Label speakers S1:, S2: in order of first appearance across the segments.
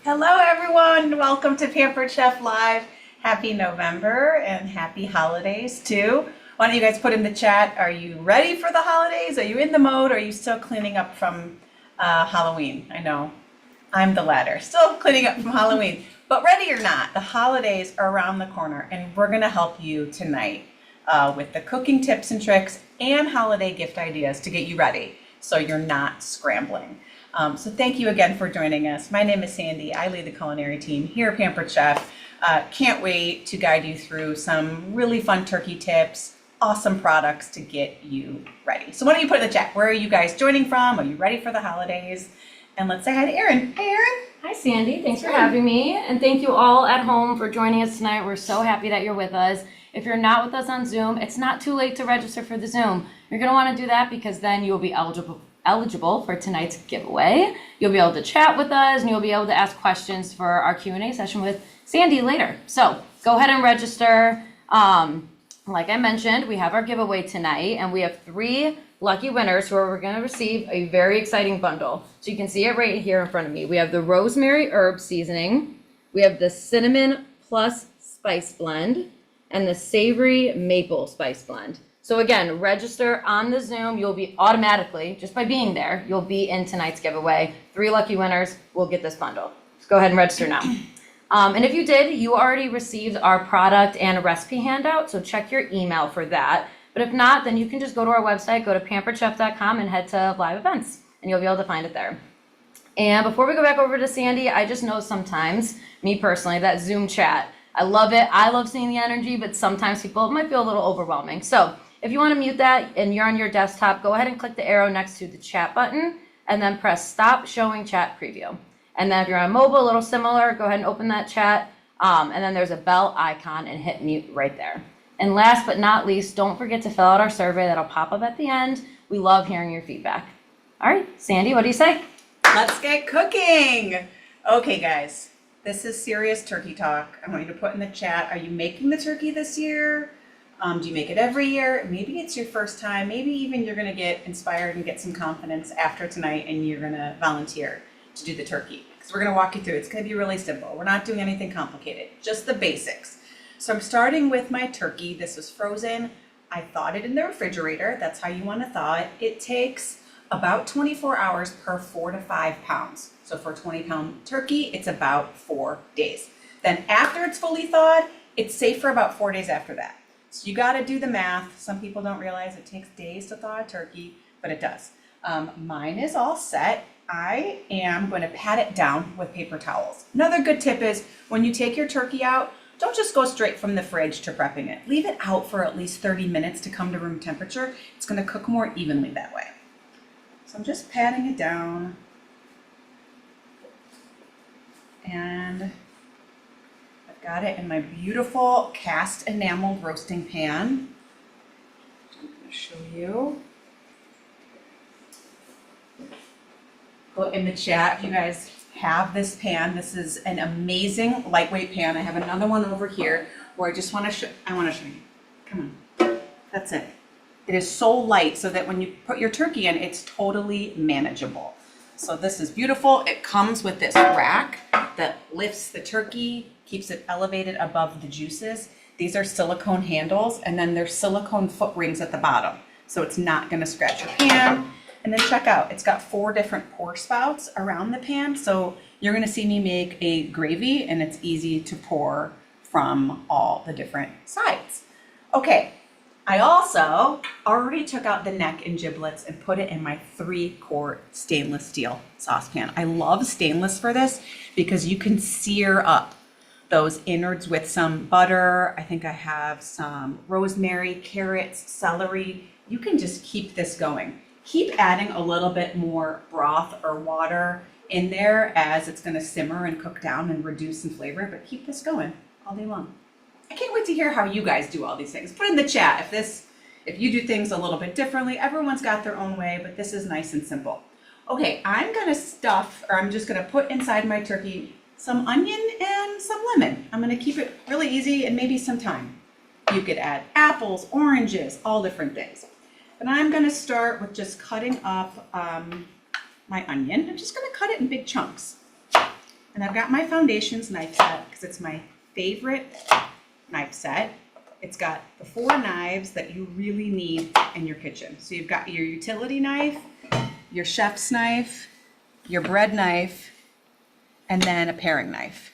S1: Hello everyone, welcome to Pampered Chef Live. Happy November and happy holidays too. Why don't you guys put in the chat, are you ready for the holidays? Are you in the mode? Or are you still cleaning up from Halloween? I know, I'm the latter, still cleaning up from Halloween. But ready or not, the holidays are around the corner and we're gonna help you tonight with the cooking tips and tricks and holiday gift ideas to get you ready so you're not scrambling. So thank you again for joining us. My name is Sandy. I lead the culinary team here at Pampered Chef. Can't wait to guide you through some really fun turkey tips, awesome products to get you ready. So why don't you put in the chat, where are you guys joining from? Are you ready for the holidays? And let's say hi to Erin. Hey, Erin.
S2: Hi, Sandy. Thanks for having me. And thank you all at home for joining us tonight. We're so happy that you're with us. If you're not with us on Zoom, it's not too late to register for the Zoom. You're going to want to do that because then you'll be eligible for tonight's giveaway. You'll be able to chat with us and you'll be able to ask questions for our Q&A session with Sandy later. So go ahead and register. Like I mentioned, we have our giveaway tonight and we have 3 lucky winners who are going to receive a very exciting bundle. So you can see it right here in front of me. We have the rosemary herb seasoning, we have the cinnamon plus spice blend, and the savory maple spice blend. So again, register on the Zoom. You'll be automatically, just by being there, you'll be in tonight's giveaway. 3 lucky winners will get this bundle. Just go ahead and register now. And if you did, you already received our product and recipe handout, so check your email for that. But if not, then you can just go to our website, go to pamperedchef.com and head to live events, and you'll be able to find it there. And before we go back over to Sandy, I just know sometimes, me personally, that Zoom chat, I love it. I love seeing the energy, but sometimes people, it might feel a little overwhelming. So if you want to mute that and you're on your desktop, go ahead and click the arrow next to the chat button and then press stop showing chat preview. And then if you're on mobile, a little similar, go ahead and open that chat. And then there's a bell icon and hit mute right there. And last but not least, don't forget to fill out our survey that'll pop up at the end. We love hearing your feedback. All right, Sandy, what do you say?
S1: Let's get cooking. Okay, guys, this is serious turkey talk. I want you to put in the chat, are you making the turkey this year? Do you make it every year? Maybe it's your first time. Maybe even you're going to get inspired and get some confidence after tonight and you're going to volunteer to do the turkey. Because we're going to walk you through. It's going to be really simple. We're not doing anything complicated, just the basics. So I'm starting with my turkey. This was frozen. I thawed it in the refrigerator. That's how you want to thaw it. It takes about 24 hours per 4 to 5 pounds. So for a 20-pound turkey, it's about 4 days. Then after it's fully thawed, it's safe for about 4 days after that. So you got to do the math. Some people don't realize it takes days to thaw a turkey, but it does. Mine is all set. I am going to pat it down with paper towels. Another good tip is when you take your turkey out, don't just go straight from the fridge to prepping it. Leave it out for at least 30 minutes to come to room temperature. It's going to cook more evenly that way. So I'm just patting it down. And I've got it in my beautiful cast enamel roasting pan. I'm going to show you. Put in the chat if you guys have this pan. This is an amazing lightweight pan. I have another one over here where I just want to show, you. Come on. That's it. It is so light so that when you put your turkey in, it's totally manageable. So this is beautiful. It comes with this rack that lifts the turkey, keeps it elevated above the juices. These are silicone handles, and then there's silicone foot rings at the bottom. So it's not gonna scratch your pan. And then check out, it's got 4 different pour spouts around the pan. So you're gonna see me make a gravy and it's easy to pour from all the different sides. Okay, I also already took out the neck and giblets and put it in my 3-quart stainless steel saucepan. I love stainless for this because you can sear up those innards with some butter. I think I have some rosemary, carrots, celery. You can just keep this going. Keep adding a little bit more broth or water in there as it's going to simmer and cook down and reduce in flavor, but keep this going all day long. I can't wait to hear how you guys do all these things. Put in the chat if you do things a little bit differently. Everyone's got their own way, but this is nice and simple. Okay, I'm just gonna put inside my turkey some onion and some lemon. I'm gonna keep it really easy and maybe some thyme. You could add apples, oranges, all different things. But I'm gonna start with just cutting up my onion. I'm just gonna cut it in big chunks. And I've got my foundations knife set because it's my favorite knife set. It's got the 4 knives that you really need in your kitchen. So you've got your utility knife, your chef's knife, your bread knife, and then a paring knife.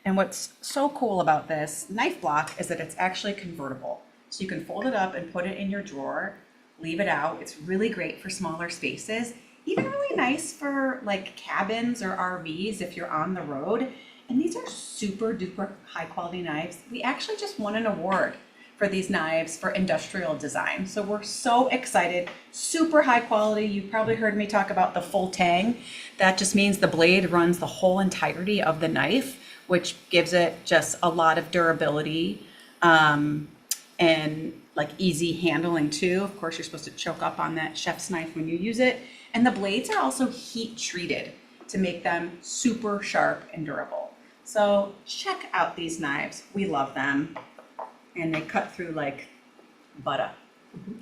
S1: And what's so cool about this knife block is that it's actually convertible. So you can fold it up and put it in your drawer, leave it out. It's really great for smaller spaces, even really nice for like cabins or RVs if you're on the road. And these are super duper high quality knives. We actually just won an award for these knives for industrial design. So we're so excited, super high quality. You've probably heard me talk about the full tang. That just means the blade runs the whole entirety of the knife, which gives it just a lot of durability and like easy handling too. Of course, you're supposed to choke up on that chef's knife when you use it. And the blades are also heat treated to make them super sharp and durable. So check out these knives. We love them. And they cut through like butter.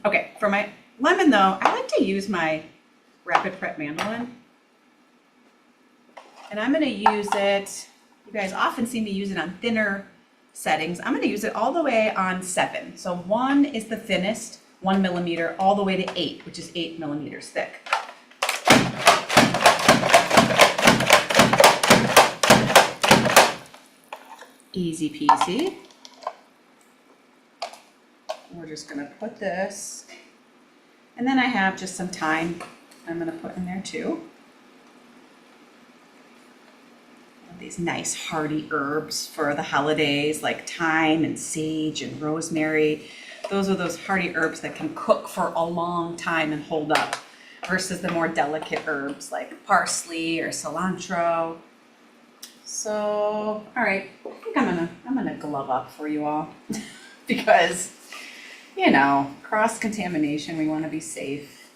S1: Okay, for my lemon though, I like to use my Rapid Prep mandolin. And I'm gonna use it, you guys often see me use it on thinner settings. I'm gonna use it all the way on 7. So 1 is the thinnest, 1 millimeter, all the way to 8, which is 8 millimeters thick. Easy peasy. We're just gonna put this, and then I have just some thyme I'm gonna put in there too. These nice hearty herbs for the holidays like thyme and sage and rosemary. Those are those hearty herbs that can cook for a long time and hold up versus the more delicate herbs like parsley or cilantro. So, all right, I think I'm gonna glove up for you all because, you know, cross-contamination, we want to be safe.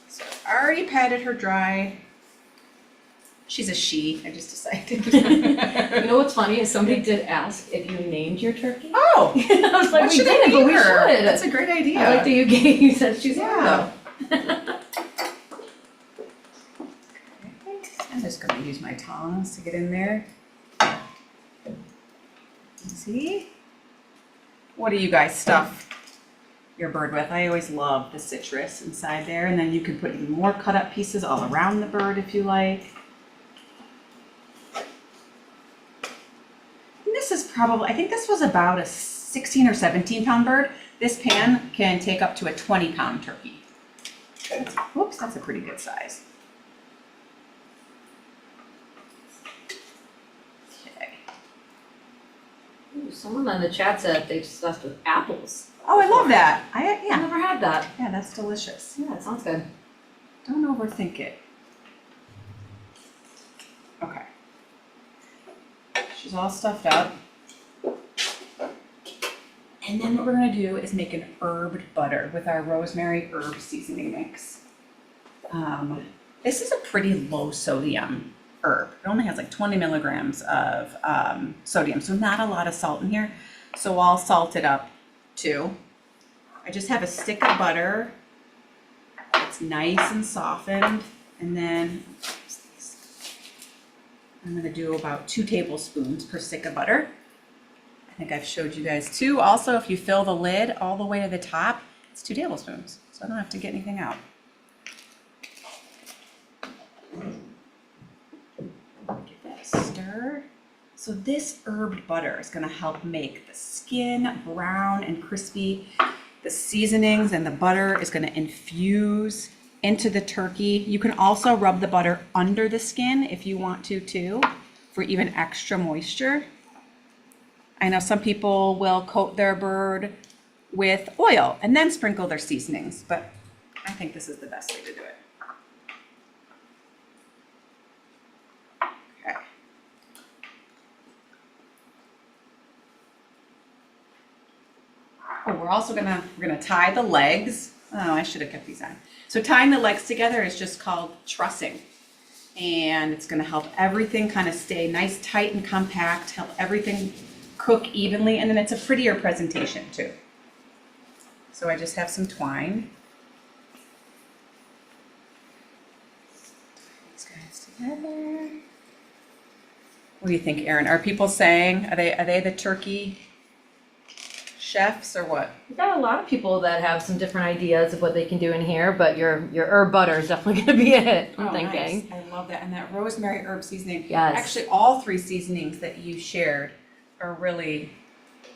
S1: So I've already patted her dry. She's a she, I just decided.
S2: You know what's funny is somebody did ask if you named your turkey.
S1: Oh!
S2: I was like,
S1: What
S2: we
S1: should I
S2: didn't, but
S1: name
S2: we
S1: her?
S2: should.
S1: That's a great idea.
S2: I like that you said she's
S1: Yeah.
S2: though.
S1: I'm just gonna use my tongs to get in there. See? What do you guys stuff your bird with? I always love the citrus inside there, and then you can put even more cut up pieces all around the bird if you like. And this is probably, I think this was about a 16 or 17 pound bird. This pan can take up to a 20-pound turkey. Whoops, that's a pretty good size.
S2: Ooh, someone on the chat said they stuffed with apples.
S1: Oh, I love that.
S2: I've
S1: Yeah,
S2: never had that.
S1: yeah, that's delicious.
S2: Yeah, it sounds good.
S1: Don't overthink it. Okay. She's all stuffed up. And then what we're gonna do is make an herbed butter with our rosemary herb seasoning mix. This is a pretty low sodium herb. It only has like 20 milligrams of sodium, so not a lot of salt in here. So I'll salt it up too. I just have a stick of butter. It's nice and softened, and then I'm gonna do about 2 tablespoons per stick of butter. I think I've showed you guys too. Also, if you fill the lid all the way to the top, it's 2 tablespoons, so I don't have to get anything out. Give that a stir. So this herbed butter is gonna help make the skin brown and crispy. The seasonings and the butter is gonna infuse into the turkey. You can also rub the butter under the skin if you want to too, for even extra moisture. I know some people will coat their bird with oil and then sprinkle their seasonings, but I think this is the best way to do it. Okay. Oh, we're gonna tie the legs. Oh, I should have kept these on. So tying the legs together is just called trussing. And it's gonna help everything kind of stay nice, tight, and compact, help everything cook evenly, and then it's a prettier presentation too. So I just have some twine. These guys Heather. What do you think, Erin? Are people saying, are they the turkey chefs or what?
S2: We've got a lot of people that have some different ideas of what they can do in here, but your herb butter is definitely going to be a hit, I'm thinking.
S1: Nice. I love that. And that rosemary herb seasoning.
S2: Yes.
S1: Actually, all three seasonings that you shared are really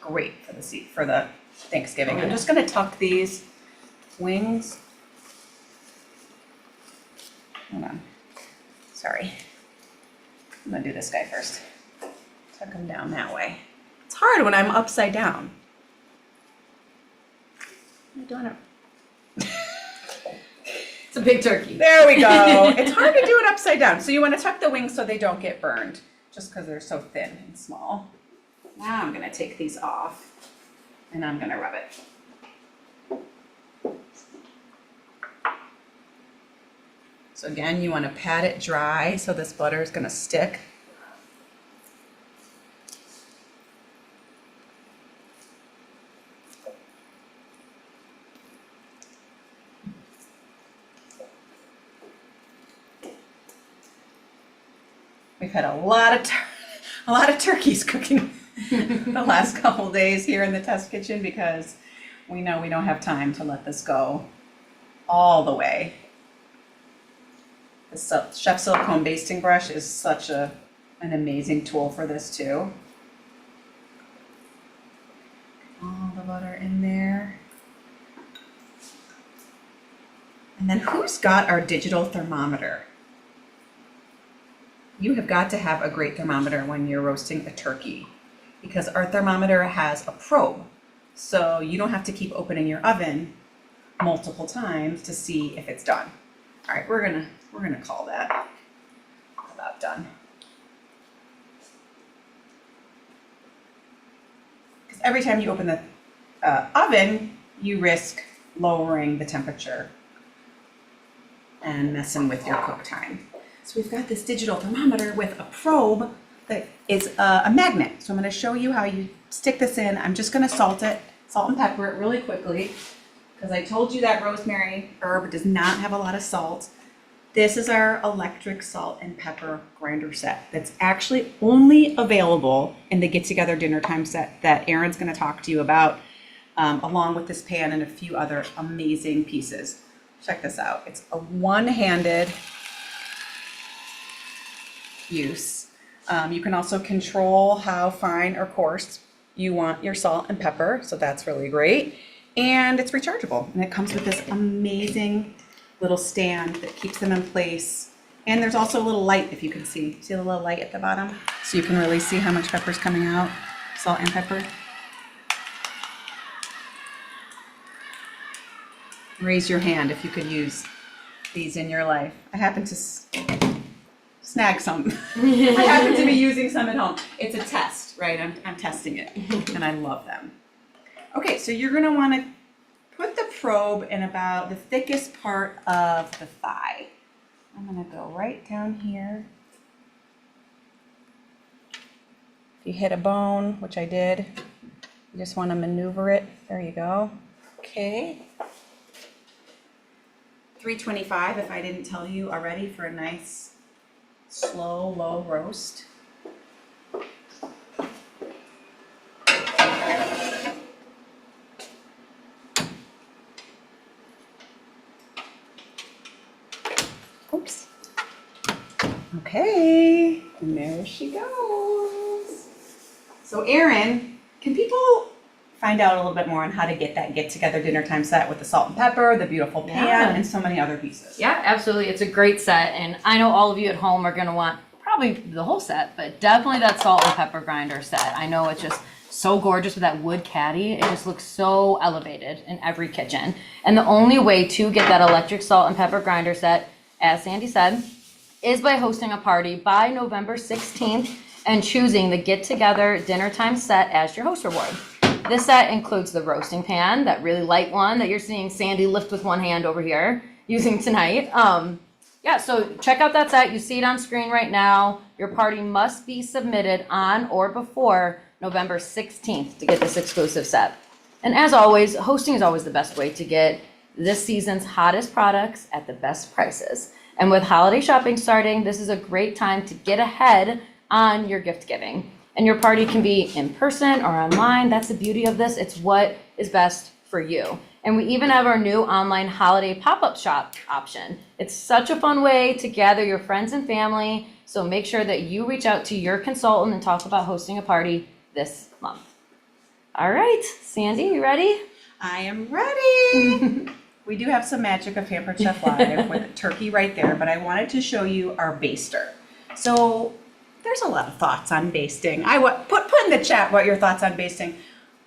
S1: great for the Thanksgiving. I'm just going to tuck these wings. Hold on. Sorry. I'm going to do this guy first. Tuck them down that way. It's hard when I'm upside down. I'm doing it.
S2: It's a big turkey.
S1: There we go. It's hard to do it upside down. So you want to tuck the wings so they don't get burned, just because they're so thin and small. Now I'm going to take these off and I'm going to rub it. So again, you want to pat it dry so this butter is going to stick. We've had a lot of turkeys cooking the last couple days here in the test kitchen because we know we don't have time to let this go all the way. The Chef Silicone basting brush is such an amazing tool for this too. All the butter in there. And then who's got our digital thermometer? You have got to have a great thermometer when you're roasting a turkey because our thermometer has a probe. So you don't have to keep opening your oven multiple times to see if it's done. All right, we're gonna call that about done. Because every time you open the oven, you risk lowering the temperature and messing with your cook time. So we've got this digital thermometer with a probe that is a magnet. So I'm going to show you how you stick this in. I'm just going to salt and pepper it really quickly because I told you that rosemary herb does not have a lot of salt. This is our electric salt and pepper grinder set that's actually only available in the Get Together Dinner Time set that Erin's going to talk to you about, along with this pan and a few other amazing pieces. Check this out. It's a one-handed use. You can also control how fine or coarse you want your salt and pepper, so that's really great. And it's rechargeable, and it comes with this amazing little stand that keeps them in place. And there's also a little light, if you can see. See the little light at the bottom? So you can really see how much pepper's coming out, salt and pepper. Raise your hand if you could use these in your life. I happen to snag some. I happen to be using some at home. It's a test, right? I'm testing it, and I love them. Okay, so you're gonna wanna put the probe in about the thickest part of the thigh. I'm gonna go right down here. If you hit a bone, which I did, you just wanna maneuver it. There you go. Okay. 325, if I didn't tell you already, for a nice slow, low roast. Oops. Okay, and there she goes. So Erin, can people find out a little bit more on how to get that Get Together Dinner Time set with the salt and pepper, the beautiful pan, and so many other pieces?
S2: Yeah, absolutely. It's a great set, and I know all of you at home are going to want probably the whole set, but definitely that salt and pepper grinder set. I know it's just so gorgeous with that wood caddy. It just looks so elevated in every kitchen. And the only way to get that electric salt and pepper grinder set, as Sandy said, is by hosting a party by November 16th and choosing the Get Together Dinner Time set as your host reward. This set includes the roasting pan, that really light one that you're seeing Sandy lift with one hand over here using tonight. Yeah, so check out that set. You see it on screen right now. Your party must be submitted on or before November 16th to get this exclusive set. And as always, hosting is always the best way to get this season's hottest products at the best prices. And with holiday shopping starting, this is a great time to get ahead on your gift giving. And your party can be in person or online. That's the beauty of this. It's what is best for you. And we even have our new online holiday pop-up shop option. It's such a fun way to gather your friends and family. So make sure that you reach out to your consultant and talk about hosting a party this month. All right, Sandy, you ready?
S1: I am ready. We do have some magic of Pampered Chef Live with a turkey right there, but I wanted to show you our baster. So there's a lot of thoughts on basting. Put in the chat what your thoughts on basting.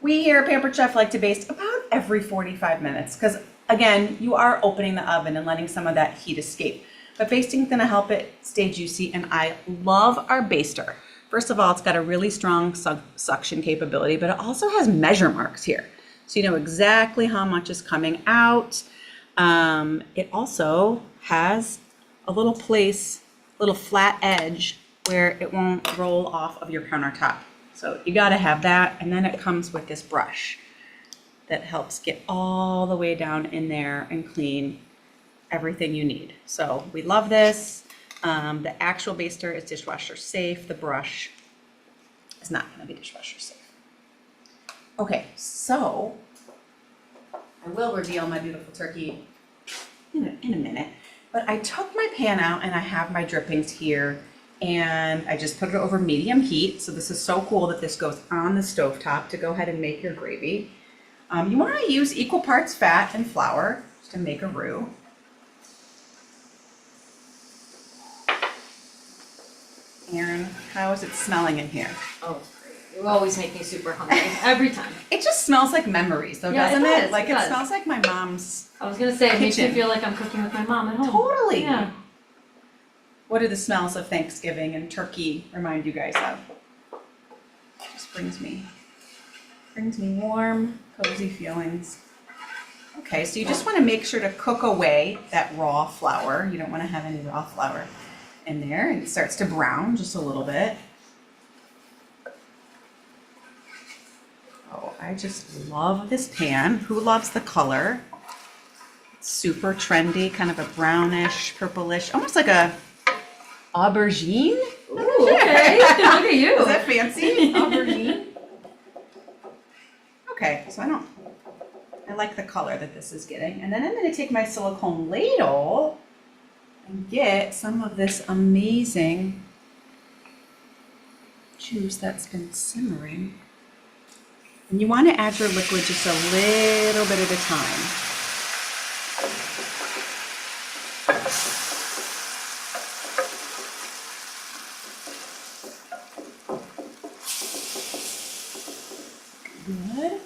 S1: We here at Pampered Chef like to baste about every 45 minutes because, again, you are opening the oven and letting some of that heat escape. But basting is going to help it stay juicy, and I love our baster. First of all, it's got a really strong suction capability, but it also has measure marks here. So you know exactly how much is coming out. It also has a little flat edge where it won't roll off of your countertop. So you gotta have that. And then it comes with this brush that helps get all the way down in there and clean everything you need. So we love this. The actual baster is dishwasher safe. The brush is not gonna be dishwasher safe. Okay, so I will reveal my beautiful turkey in a minute, but I took my pan out and I have my drippings here and I just put it over medium heat. So this is so cool that this goes on the stovetop to go ahead and make your gravy. You want to use equal parts fat and flour to make a roux. Aaron, how is it smelling in here?
S2: Oh, it's great. You always make me super hungry every time.
S1: It just smells like memories, though,
S2: Yeah,
S1: doesn't it?
S2: does,
S1: Like
S2: it
S1: it
S2: does.
S1: smells like my mom's.
S2: I was gonna say, it makes me
S1: Kitchen.
S2: feel like I'm cooking with my mom at home.
S1: Totally.
S2: Yeah.
S1: What do the smells of Thanksgiving and turkey remind you guys of? Just brings me warm, cozy feelings. Okay, so you just want to make sure to cook away that raw flour. You don't want to have any raw flour in there, and it starts to brown just a little bit. Oh, I just love this pan. Who loves the color? It's super trendy, kind of a brownish, purplish, almost like a aubergine.
S2: Ooh, okay. Look at you.
S1: Is that fancy? Aubergine? Okay, so I like the color that this is getting. And then I'm gonna take my silicone ladle and get some of this amazing juice that's been simmering. And you wanna add your liquid just a little bit at a time. Good.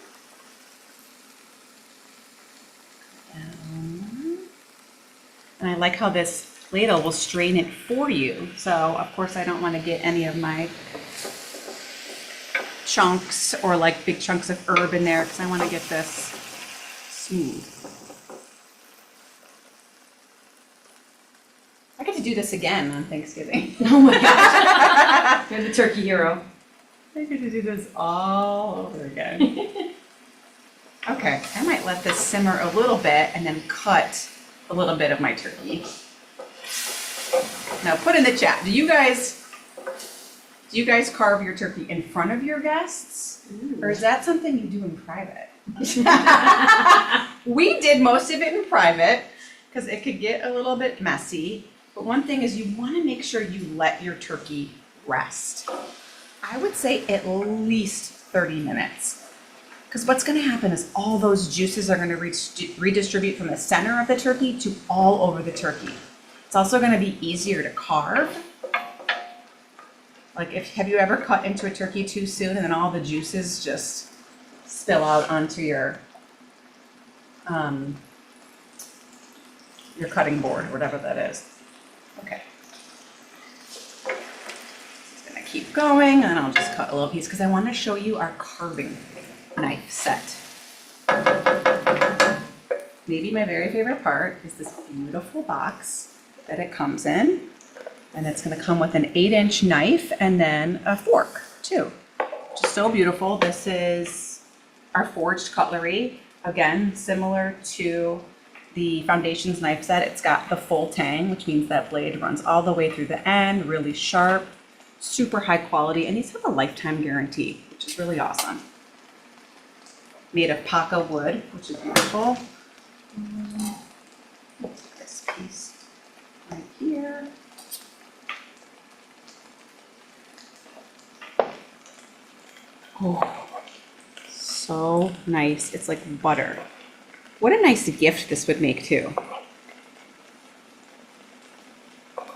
S1: And I like how this ladle will strain it for you. So of course I don't want to get any of my chunks or like big chunks of herb in there because I want to get this smooth. I get to do this again on Thanksgiving.
S2: Oh my gosh. You're the turkey hero.
S1: I get to do this all over again. Okay, I might let this simmer a little bit and then cut a little bit of my turkey. Now put in the chat, do you guys carve your turkey in front of your guests? Or is that something you do in private? We did most of it in private because it could get a little bit messy. But one thing is you want to make sure you let your turkey rest. I would say at least 30 minutes. Because what's going to happen is all those juices are going to redistribute from the center of the turkey to all over the turkey. It's also going to be easier to carve. Like have you ever cut into a turkey too soon and then all the juices just spill out onto your cutting board, or whatever that is. Okay. Just gonna keep going and I'll just cut a little piece because I want to show you our carving knife set. Maybe my very favorite part is this beautiful box that it comes in. And it's gonna come with an 8-inch knife and then a fork too. Which is so beautiful. This is our forged cutlery. Again, similar to the Foundations knife set. It's got the full tang, which means that blade runs all the way through the end, really sharp, super high quality, and these have a lifetime guarantee, which is really awesome. Made of paca wood, which is beautiful. This piece right here. Oh, so nice. It's like butter. What a nice gift this would make too. All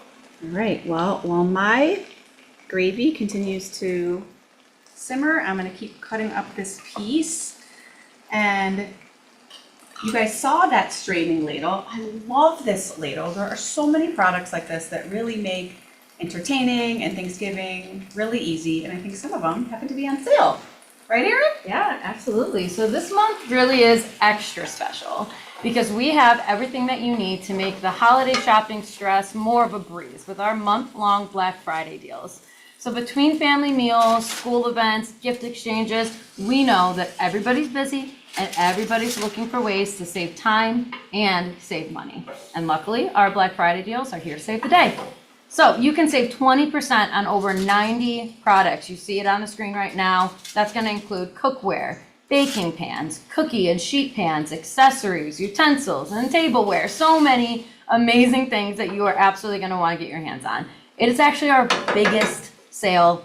S1: right, well, while my gravy continues to simmer, I'm gonna keep cutting up this piece. And you guys saw that straining ladle. I love this ladle. There are so many products like this that really make entertaining and Thanksgiving really easy. And I think some of them happen to be on sale. Right, Erin?
S2: Yeah, absolutely. So this month really is extra special because we have everything that you need to make the holiday shopping stress more of a breeze with our month-long Black Friday deals. So between family meals, school events, gift exchanges, we know that everybody's busy and everybody's looking for ways to save time and save money. And luckily, our Black Friday deals are here to save the day. So you can save 20% on over 90 products. You see it on the screen right now. That's going to include cookware, baking pans, cookie and sheet pans, accessories, utensils, and tableware. So many amazing things that you are absolutely going to want to get your hands on. It is actually our biggest sale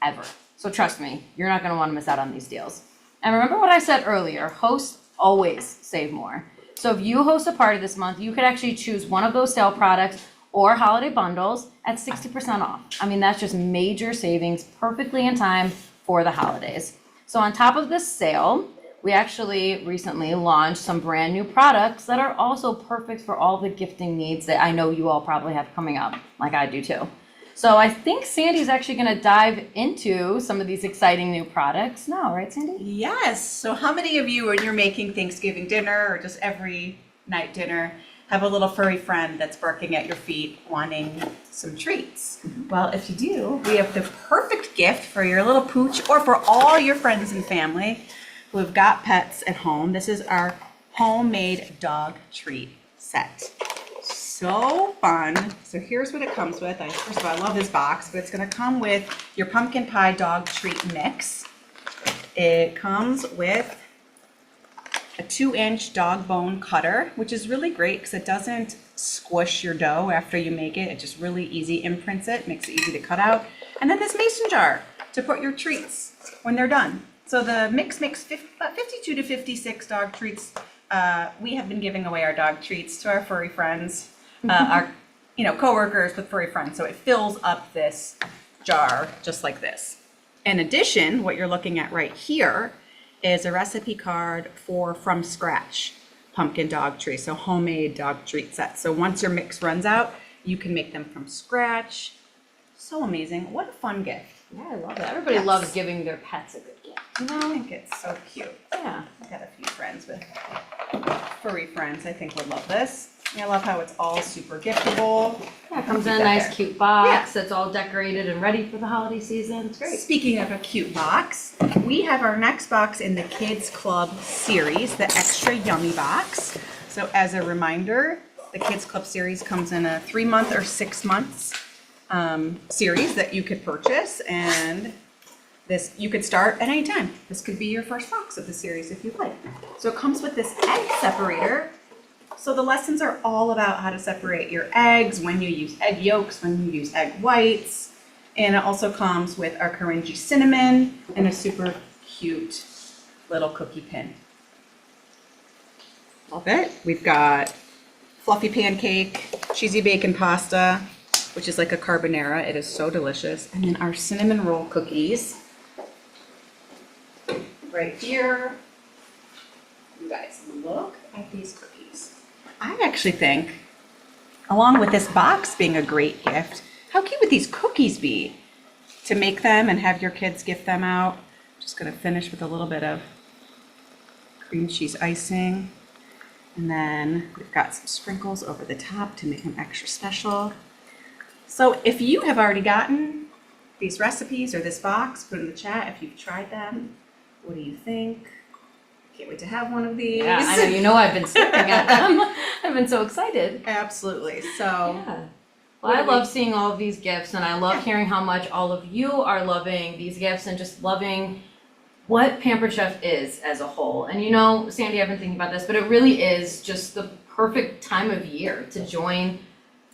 S2: ever. So trust me, you're not going to want to miss out on these deals. And remember what I said earlier, hosts always save more. So if you host a party this month, you could actually choose one of those sale products or holiday bundles at 60% off. I mean, that's just major savings, perfectly in time for the holidays. So on top of this sale, we actually recently launched some brand new products that are also perfect for all the gifting needs that I know you all probably have coming up, like I do too. So I think Sandy's actually gonna dive into some of these exciting new products now, right, Sandy?
S1: Yes. So how many of you, when you're making Thanksgiving dinner or just every night dinner, have a little furry friend that's barking at your feet wanting some treats? Well, if you do, we have the perfect gift for your little pooch or for all your friends and family who have got pets at home. This is our homemade dog treat set. So fun. So here's what it comes with. First of all, I love this box, but it's going to come with your pumpkin pie dog treat mix. It comes with a 2-inch dog bone cutter, which is really great because it doesn't squish your dough after you make it. It just really easy imprints it, makes it easy to cut out. And then this mason jar to put your treats when they're done. So the mix makes 52 to 56 dog treats. We have been giving away our dog treats to our furry friends, our coworkers with furry friends. So it fills up this jar just like this. In addition, what you're looking at right here is a recipe card for from scratch pumpkin dog treat, so homemade dog treat sets. So once your mix runs out, you can make them from scratch. So amazing. What a fun gift.
S2: Yeah, I love it. Everybody loves giving their pets a good gift.
S1: I think it's so cute.
S2: Yeah.
S1: I've got a few friends with furry friends I think would love this. I love how it's all super giftable.
S2: Yeah, it comes in a
S1: Keep that
S2: nice
S1: there.
S2: cute box that's all decorated and ready for the holiday season. It's great.
S1: Speaking of a cute box, we have our next box in the Kids Club series, the Extra Yummy box. So as a reminder, the Kids Club series comes in a 3-month or 6 months series that you could purchase, and this you could start at any time. This could be your first box of the series if you'd like. So it comes with this egg separator. So the lessons are all about how to separate your eggs, when you use egg yolks, when you use egg whites. And it also comes with our Karinji cinnamon and a super cute little cookie pin. Love it. We've got fluffy pancake, cheesy bacon pasta, which is like a carbonara. It is so delicious. And then our cinnamon roll cookies right here. You guys, look at these cookies. I actually think, along with this box being a great gift, how cute would these cookies be to make them and have your kids gift them out? Just gonna finish with a little bit of cream cheese icing. And then we've got some sprinkles over the top to make them extra special. So if you have already gotten these recipes or this box, put in the chat if you've tried them. What do you think? Can't wait to have one of these.
S2: Yeah, I know. You know, I've been staring at them. I've been so excited.
S1: Absolutely. So,
S2: Yeah. Well, I love seeing all of these gifts, and I love hearing how much all of you are loving these gifts and just loving what Pampered Chef is as a whole. And you know, Sandy, I've been thinking about this, but it really is just the perfect time of year to join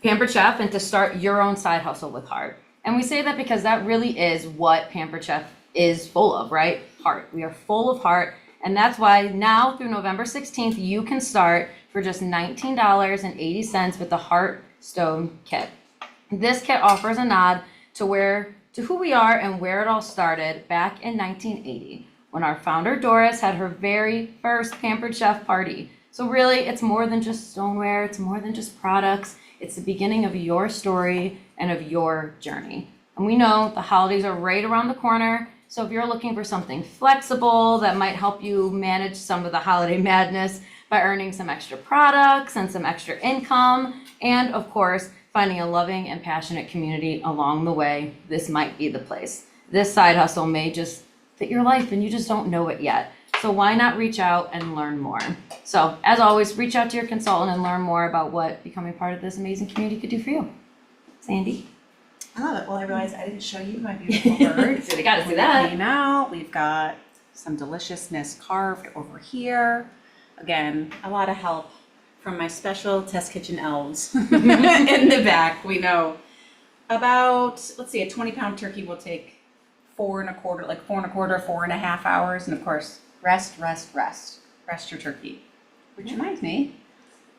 S2: Pampered Chef and to start your own side hustle with heart. And we say that because that really is what Pampered Chef is full of, right? Heart. We are full of heart. And that's why now through November 16th, you can start for just $19.80 with the Heart Stone Kit. This kit offers a nod to who we are and where it all started back in 1980 when our founder Doris had her very first Pampered Chef party. So really, it's more than just stoneware, it's more than just products. It's the beginning of your story and of your journey. And we know the holidays are right around the corner. So if you're looking for something flexible that might help you manage some of the holiday madness by earning some extra products and some extra income, and of course, finding a loving and passionate community along the way, this might be the place. This side hustle may just fit your life and you just don't know it yet. So why not reach out and learn more? So as always, reach out to your consultant and learn more about what becoming part of this amazing community could do for you. Sandy?
S1: I love it. Well, I realized I didn't show you my beautiful bird.
S2: So we got to see
S1: When it
S2: that.
S1: came out, we've got some deliciousness carved over here. Again, a lot of help from my special test kitchen elves in the back. We know about, let's see, a 20-pound turkey will take 4.25 hours. And of course, rest your turkey. Which reminds me,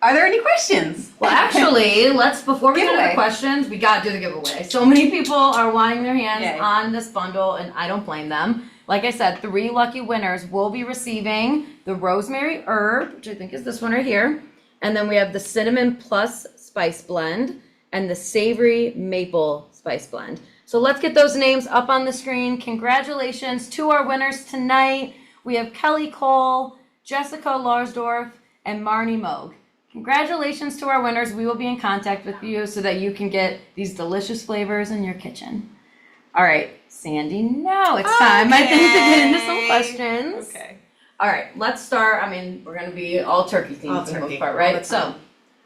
S1: are there any questions?
S2: Well, actually, before we get into
S1: Giveaway.
S2: the questions, we got to do the giveaway. So many people are wanting their hands
S1: Yay.
S2: on this bundle, and I don't blame them. Like I said, 3 lucky winners will be receiving the rosemary herb, which I think is this one right here. And then we have the cinnamon plus spice blend and the savory maple spice blend. So let's get those names up on the screen. Congratulations to our winners tonight. We have Kelly Cole, Jessica Larsdorf, and Marnie Moog. Congratulations to our winners. We will be in contact with you so that you can get these delicious flavors in your kitchen. All right, Sandy, now it's time, I think, to get into some questions.
S1: Okay.
S2: All right, let's start. I mean, we're going to be all turkey themed
S1: All
S2: for the
S1: turkey,
S2: most part,
S1: all
S2: right?
S1: the time.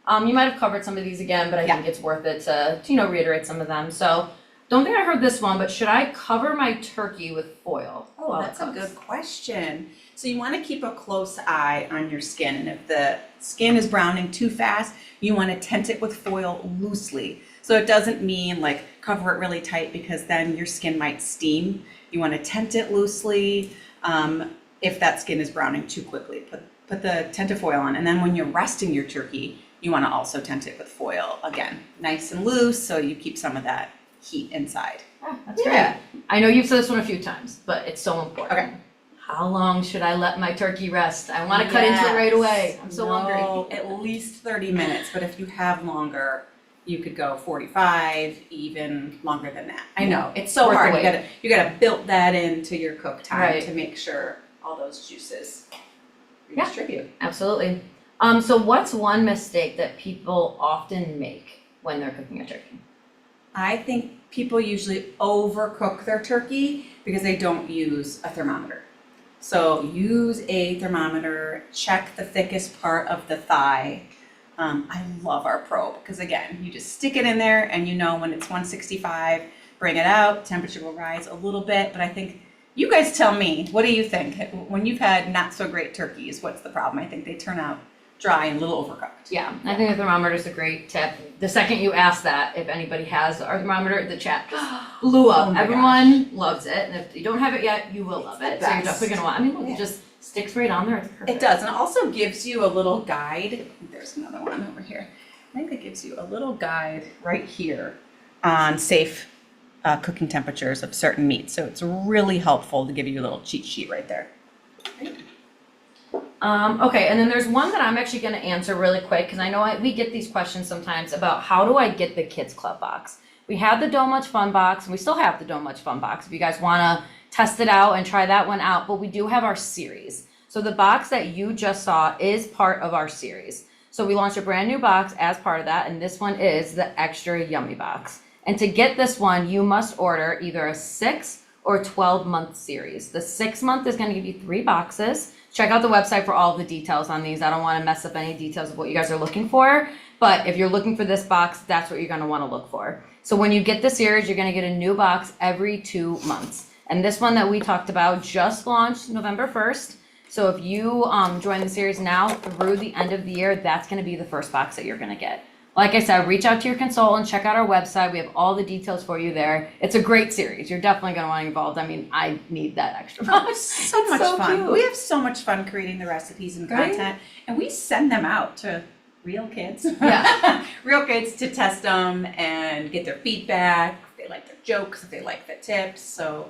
S2: So, you might have covered some of these again, but I think it's worth it to reiterate some of them. So, don't think I heard this one, but should I cover my turkey with foil?
S1: Oh,
S2: while it
S1: that's a
S2: cooks?
S1: good question. So you want to keep a close eye on your skin, and if the skin is browning too fast, you want to tent it with foil loosely. So it doesn't mean like cover it really tight because then your skin might steam. You want to tent it loosely. If that skin is browning too quickly, put the tented foil on, and then when you're resting your turkey, you want to also tent it with foil again, nice and loose, so you keep some of that heat inside.
S2: Oh, that's great. I know you've said this one a few times, but it's so important.
S1: Okay.
S2: How long should I let my turkey rest? I want to cut into it right away. I'm so hungry.
S1: At least 30 minutes, but if you have longer, you could go 45, even longer than that. I know, it's so
S2: Worth the
S1: hard.
S2: wait.
S1: You gotta build that into your cook time
S2: Right.
S1: to make sure all those juices
S2: Yeah.
S1: redistribute.
S2: Absolutely. So what's one mistake that people often make when they're cooking a turkey?
S1: I think people usually overcook their turkey because they don't use a thermometer. So use a thermometer, check the thickest part of the thigh. I love our probe because again, you just stick it in there and you know when it's 165, bring it out, temperature will rise a little bit, but I think you guys tell me, what do you think? When you've had not so great turkeys, what's the problem? I think they turn out dry and a little overcooked.
S2: Yeah, I think the thermometer is a great tip. The second you ask that, if anybody has our thermometer, the chat just blew up.
S1: Oh my
S2: Everyone loves it, and if you don't have it yet, you will love
S1: the
S2: it. So you're
S1: best.
S2: definitely gonna want. I mean, look, it just sticks right on there. It's perfect.
S1: It does, and it also gives you a little guide. There's another one over here. I think it gives you a little guide right here on safe cooking temperatures of certain meats. So it's really helpful to give you a little cheat sheet right there.
S2: Okay, and then there's one that I'm actually going to answer really quick because I know we get these questions sometimes about how do I get the Kids Club box. We had the Don't Much Fun box, and we still have the Don't Much Fun box if you guys want to test it out and try that one out, but we do have our series. So the box that you just saw is part of our series. So we launched a brand new box as part of that, and this one is the Extra Yummy box. And to get this one, you must order either a 6 or 12-month series. The 6 month is going to give you 3 boxes. check out the website for all the details on these. I don't want to mess up any details of what you guys are looking for, but if you're looking for this box, that's what you're going to want to look for. So when you get the series, you're going to get a new box every 2 months. And this one that we talked about just launched November 1st. So if you join the series now through the end of the year, that's going to be the first box that you're going to get. Like I said, reach out to your consultant, check out our website. We have all the details for you there. It's a great series. You're definitely going to want to get involved. I mean, I need that extra box.
S1: So much
S2: so
S1: fun.
S2: cute.
S1: We have so much fun creating the recipes and
S2: Right?
S1: content, and we send them out to real kids.
S2: Yeah.
S1: Real kids to test them and get their feedback. If they like their jokes, if they like the tips. So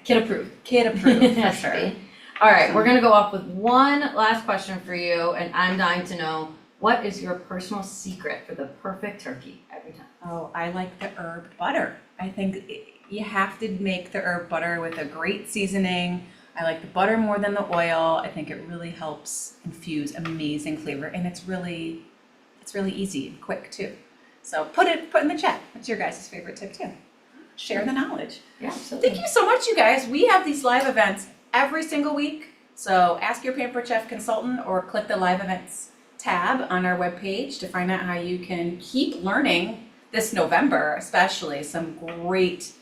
S2: Kid approved.
S1: kid approved for
S2: Has to
S1: sure.
S2: be. All right, we're going to go off with one last question for you, and I'm dying to know, what is your personal secret for the perfect turkey every time?
S1: Oh, I like the herb butter. I think you have to make the herb butter with a great seasoning. I like the butter more than the oil. I think it really helps infuse amazing flavor, and it's really easy and quick too. So put in the chat. What's your guys' favorite tip too? Share the knowledge.
S2: Yeah, absolutely.
S1: Thank you so much, you guys. We have these live events every single week. So ask your Pampered Chef consultant or click the live events tab on our webpage to find out how you can keep learning this November, especially some great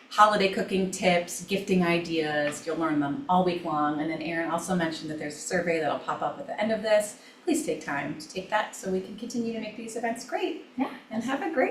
S1: holiday cooking tips, gifting ideas. You'll learn them all week long. And then Erin also mentioned that there's a survey that'll pop up at the end of this. Please take time to take that so we can continue to make these events great.
S2: Yeah.
S1: And have a great